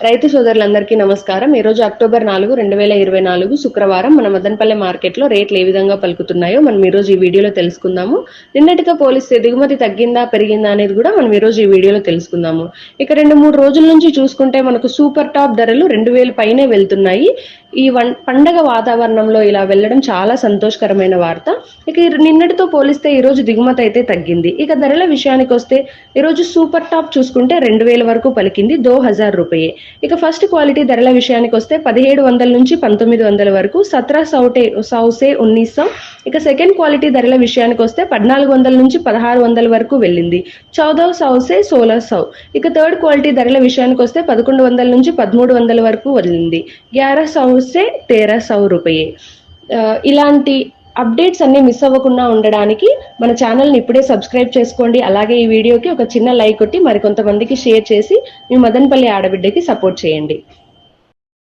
రైతు సోదరులందరికీ నమస్కారం. ఈ రోజు అక్టోబర్ 4, 2024 శుక్రవారం మన మదనపల్లె మార్కెట్ లో రేట్లు ఏ విధంగా పలుకుతున్నాయో మనం ఈ రోజు ఈ వీడియోలో తెలుసుకుందాము. నిన్నటితో పోలిస్తే దిగుమతి తగ్గిందా పెరిగిందా అనేది కూడా మనం ఈ రోజు ఈ వీడియోలో తెలుసుకుందాము. ఇక 2-3 రోజుల నుంచి చూసుకుంటే మనకు సూపర్ టాప్ ధరలు 2000 పైనే వెళ్తున్నాయి. ఈ పండగ వాతావరణంలో ఇలా వెళ్లడం చాలా సంతోషకరమైన వార్త. ఇక నిన్నటితో పోలిస్తే ఈ రోజు దిగుమతి అయితే తగ్గింది. ఇక ధరల విషయానికి వస్తే ఈ రోజు సూపర్ టాప్ చూసుకుంటే 2000 వరకు పలికింది, 2000 రూపాయే. ఇక ఫస్ట్ క్వాలిటీ ధరల విషయానికి వస్తే 1700 నుంచి 1900 వరకు, 1700 से 1900. ఇక సెకండ్ క్వాలిటీ ధరల విషయానికి వస్తే 1400 నుంచి 1600 వరకు వెళ్ళింది, 1400 से 1600. ఇక థర్డ్ క్వాలిటీ ధరల విషయానికి వస్తే 1100 నుంచి 1300 వరకు వెళ్ళింది, 1100 से 1300 రూపాయే. ఇలాంటి అప్డేట్స్ అన్ని మిస్ అవ్వకుండా ఉండడానికి మన ఛానల్ని ఇప్పుడే సబ్స్క్రైబ్ చేసుకోండి. అలాగే ఈ వీడియోకి ఒక చిన్న లైక్ కొట్టి మరికొంతమందికి షేర్ చేసి మీ మదనపల్లి ఆడబిడ్డకి సపోర్ట్ చేయండి.